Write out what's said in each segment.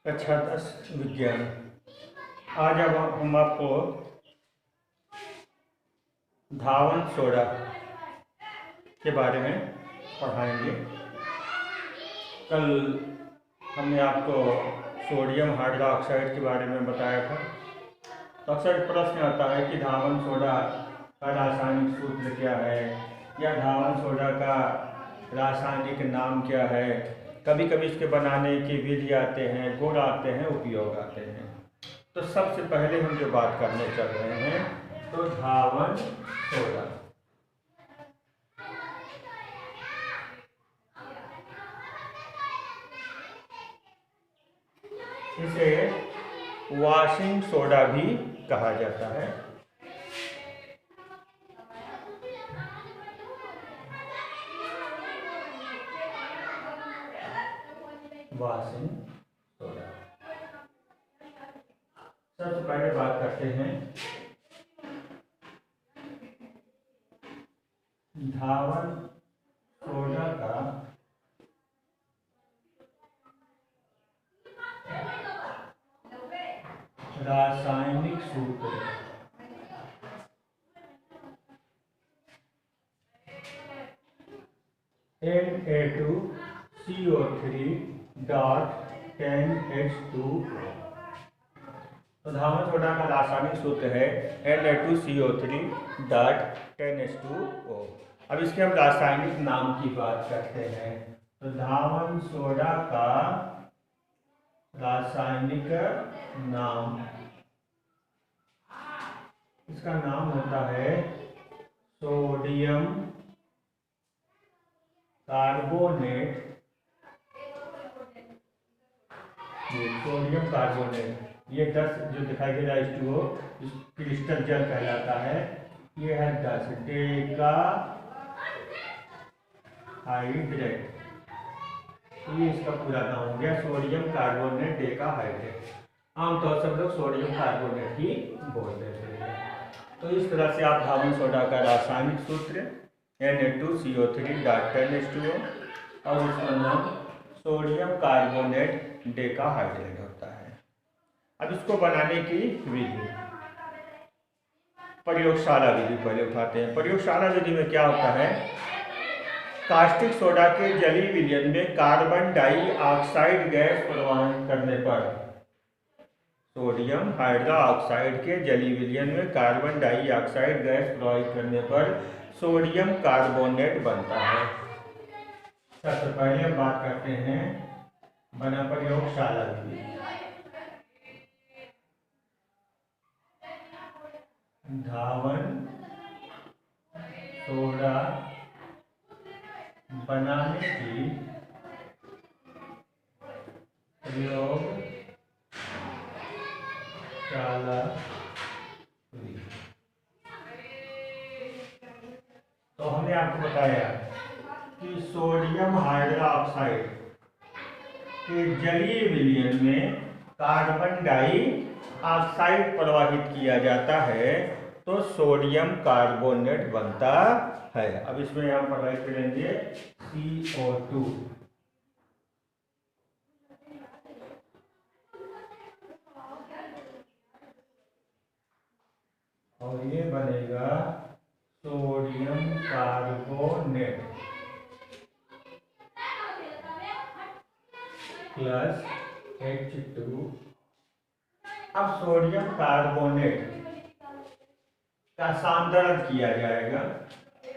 कक्षा 10 विज्ञान। आज अब हम आपको धावन सोडा के बारे में पढ़ाएंगे। कल हमने आपको सोडियम हाइड्रोक्साइड के बारे में बताया था। तो अक्सर प्रश्न आता है कि धावन सोडा का रासायनिक सूत्र क्या है या धावन सोडा का रासायनिक नाम क्या है। कभी कभी इसके बनाने की विधि आते हैं, गुण आते हैं, उपयोग आते हैं। तो सबसे पहले हम जो बात करने चल रहे हैं तो धावन सोडा। इसे वॉशिंग सोडा भी कहा जाता है। Washing soda. सबसे पहले बात करते हैं धावन सोडा का रासायनिक सूत्र। Na2CO3.10H2O। तो धावन सोडा का रासायनिक सूत्र है Na2CO3.10H2O। अब इसके हम रासायनिक नाम की बात करते हैं। तो धावन सोडा का रासायनिक नाम, इसका नाम होता है सोडियम कार्बोनेट। सोडियम कार्बोनेट, ये 10 जो दिखाई दे रहा है H2O, क्रिस्टल जल कहलाता है। ये है 10 डेका हाइड्रेट। ये इसका पूरा नाम हो गया सोडियम कार्बोनेट डेका हाइड्रेट। आमतौर से हम लोग सोडियम कार्बोनेट ही बोल देते हैं। तो इस तरह से आप धावन सोडा का रासायनिक सूत्र Na2CO3.10H2O और उसका नाम सोडियम कार्बोनेट डेका हाइड्रेट होता है। अब इसको बनाने की विधि, प्रयोगशाला विधि पहले उठाते हैं। प्रयोगशाला विधि में क्या होता है, कास्टिक सोडा के जलीय विलयन में कार्बन डाइऑक्साइड गैस प्रवाहित करने पर, सोडियम हाइड्रोक्साइड के जलीय विलयन में कार्बन डाइऑक्साइड गैस प्रवाहित करने पर सोडियम कार्बोनेट बनता है। सबसे पहले हम बात करते हैं बना प्रयोगशाला विधि। धावन सोडा बनाने की प्रयोगशाला विधि। तो हमने आपको बताया कि सोडियम हाइड्रोक्साइड के जलीय विलयन में कार्बन डाइऑक्साइड प्रवाहित किया जाता है तो सोडियम कार्बोनेट बनता है। अब इसमें हम पढ़ाई करेंगे CO2। और ये बनेगा सोडियम कार्बोनेट प्लस H2। अब सोडियम कार्बोनेट का सांद्रण किया जाएगा।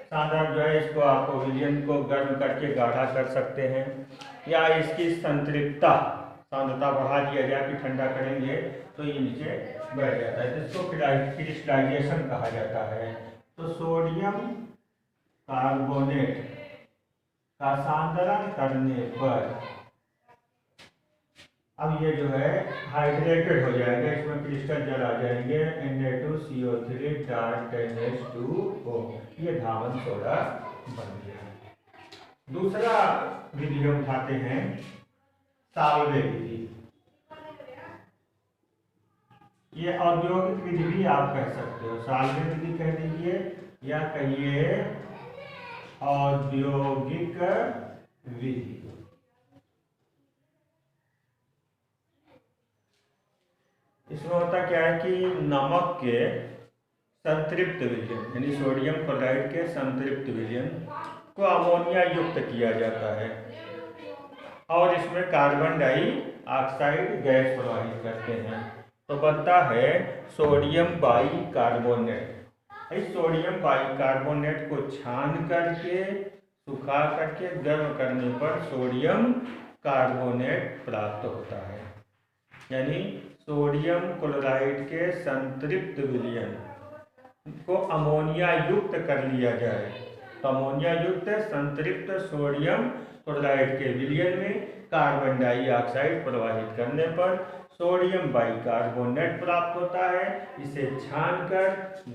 सांद्रण जो है, इसको आप विलयन को गर्म करके गाढ़ा कर सकते हैं या इसकी संतृप्तता सांद्रता बढ़ा दिया जाए कि ठंडा करेंगे तो ये नीचे बैठ जाता है, जिसको क्रिस्टलाइजेशन कहा जाता है। तो सोडियम कार्बोनेट का सांद्रण करने पर अब ये जो है हाइड्रेटेड हो जाएगा, इसमें क्रिस्टल जल आ जाएंगे Na2CO3.10H2O। ये धावन सोडा बन गया। दूसरा विधि हम उठाते हैं साल्वे विधि। ये औद्योगिक विधि भी आप कह सकते हो, साल्वे विधि कह दीजिए या कहिए औद्योगिक विधि। इसमें होता क्या है कि नमक के संतृप्त विलयन यानी सोडियम क्लोराइड के संतृप्त विलयन को अमोनिया युक्त किया जाता है और इसमें कार्बन डाइऑक्साइड गैस प्रवाहित करते हैं, तो बनता है सोडियम बाइकार्बोनेट। इस सोडियम बाइकार्बोनेट को छान करके सुखा करके गर्म करने पर सोडियम कार्बोनेट प्राप्त होता है। यानी सोडियम क्लोराइड के संतृप्त विलयन को अमोनिया युक्त कर लिया जाए तो अमोनिया युक्त संतृप्त सोडियम क्लोराइड के विलयन में कार्बन डाइऑक्साइड प्रवाहित करने पर सोडियम बाइकार्बोनेट प्राप्त होता है। इसे छानकर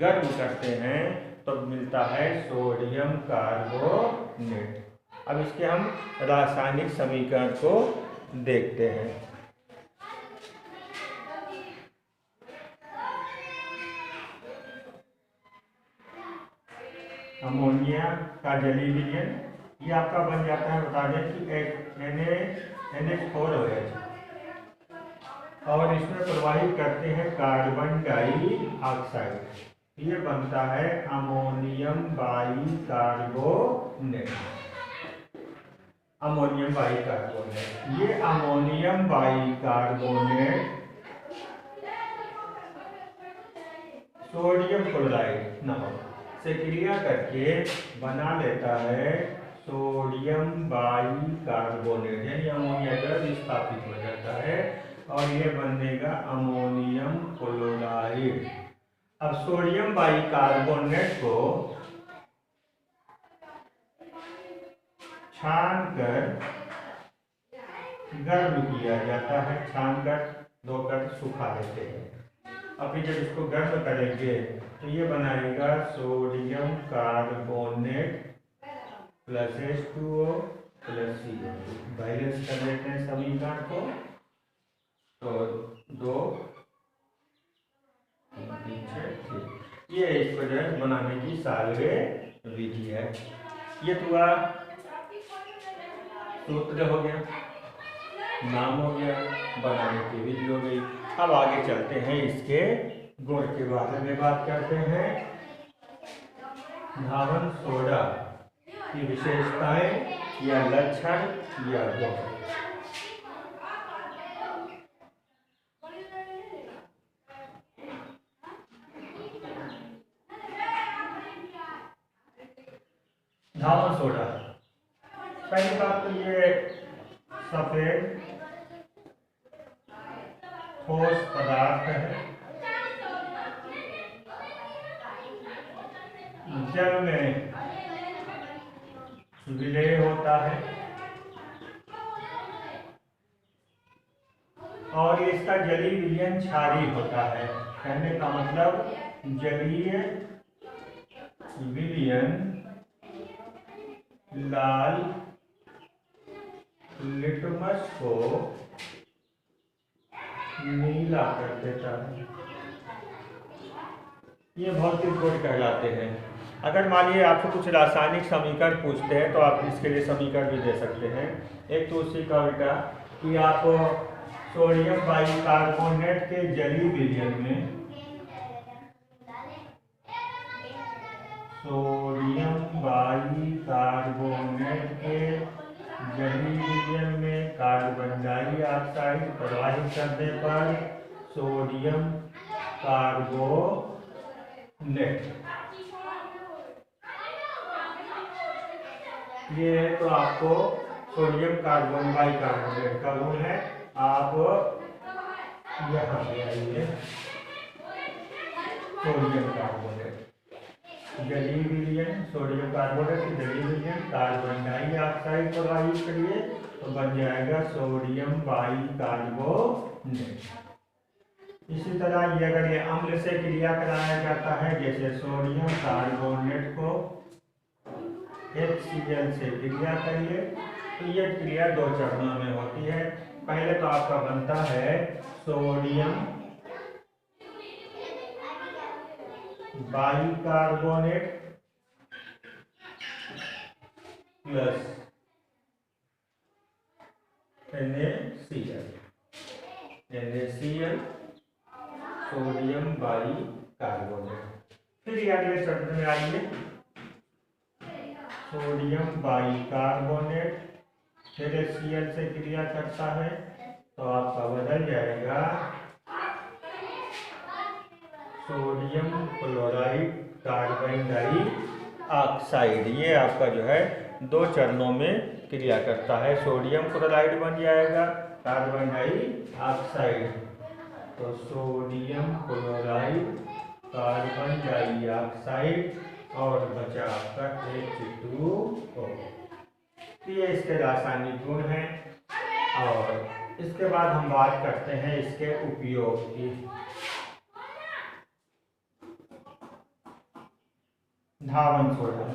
गर्म करते हैं तो मिलता है सोडियम कार्बोनेट। अब इसके हम रासायनिक समीकरण को देखते हैं। अमोनिया का जलीय विलयन ये आपका बन जाता है, बता दें कि NH4OH और इसमें प्रवाहित करते हैं कार्बन डाइऑक्साइड, ये बनता है अमोनियम बाइकार्बोनेट। अमोनियम बाइकार्बोनेट, ये अमोनियम बाइकार्बोनेट सोडियम क्लोराइड नमक से क्रिया करके बना लेता है सोडियम बाइकार्बोनेट, यानी अमोनिया का विस्थापित हो जाता है और ये बनेगा अमोनियम क्लोराइड। अब सोडियम बाइकार्बोनेट को छानकर गर्म किया जाता है, छानकर धोकर सुखा देते हैं। अब फिर जब इसको गर्म करेंगे तो ये बनाएगा sodium carbonate plus H2O plus CO। Balance कर लेते हैं समीकरण को, तो 2 ये इसको जो है बनाने की सालवे विधि है। ये हुआ सूत्र हो गया, नाम हो गया, बनाने की विधि हो गई। अब आगे चलते हैं, इसके गुण के बारे में बात करते हैं। धावन सोडा की विशेषताएं या लक्षण या गुण। धावन सोडा, पहली बात तो ये सफेद ठोस पदार्थ है, जल में विलय होता है और इसका जलीय विलयन क्षारीय होता है। कहने का मतलब जलीय विलयन लाल लिटमस को नीला कर देता है। ये भौतिक गुण कहलाते हैं। अगर मान लीजिए आपसे कुछ रासायनिक समीकरण पूछते हैं तो आप इसके लिए समीकरण भी दे सकते हैं। एक तो उसी का बेटा कि आप सोडियम बाइकार्बोनेट के जलीय विलयन में सोडियम बाइकार्बोनेट के जलीय विलयन में कार्बन डाइऑक्साइड प्रवाहित करने पर सोडियम कार्बोनेट, ये तो आपको सोडियम कार्बन बाइकार्बोनेट का गुण है। आप यहाँ पे आइए, सोडियम कार्बोनेट जलीय विलयन, सोडियम कार्बोनेट की जलीय विलयन कार्बन डाइऑक्साइड प्रवाहित करिए तो बन जाएगा सोडियम बाइकार्बोनेट। इसी तरह ये अगर ये अम्ल से क्रिया कराया जाता है, जैसे सोडियम कार्बोनेट को HCl से क्रिया करिए तो ये क्रिया 2 चरणों में होती है। पहले तो आपका बनता है sodium bicarbonate plus NaCl sodium bicarbonate. फिर ये अगले शब्द में आइए, सोडियम बाइकार्बोनेट फिर HCl से क्रिया करता है तो आपका बदल जाएगा सोडियम क्लोराइड कार्बन डाइऑक्साइड। ये आपका जो है 2 चरणों में क्रिया करता है। सोडियम क्लोराइड बन जाएगा कार्बन डाइऑक्साइड, तो सोडियम क्लोराइड कार्बन डाइऑक्साइड और बचा आपका H2O। ये इसके रासायनिक गुण हैं। और इसके बाद हम बात करते हैं इसके उपयोग की। धावन सोडा,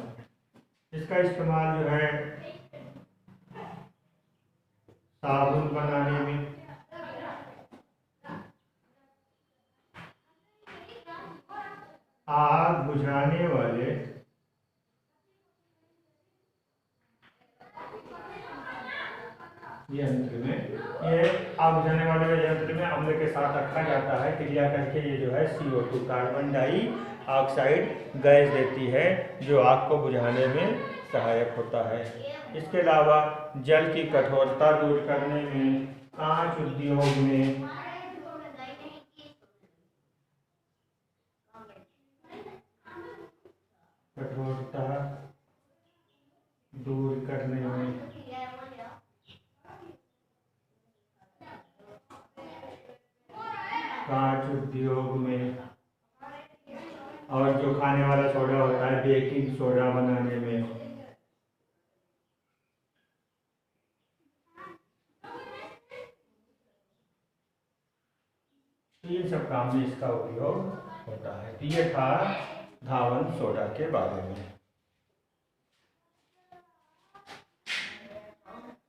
इसका इस्तेमाल जो है साबुन बनाने में, आग बुझाने वाले यंत्र में, ये आग बुझाने वाले यंत्र में अम्ल के साथ रखा जाता है। क्रिया करके ये जो है CO2 कार्बन डाइऑक्साइड गैस देती है जो आग को बुझाने में सहायक होता है। इसके अलावा जल की कठोरता दूर करने में, कांच उद्योग में, कठोरता दूर करने में, कांच उद्योग में, और जो खाने वाला सोडा होता है बेकिंग सोडा बनाने में, इन सब काम में इसका उपयोग होता है। तो ये था धावन सोडा के बारे में।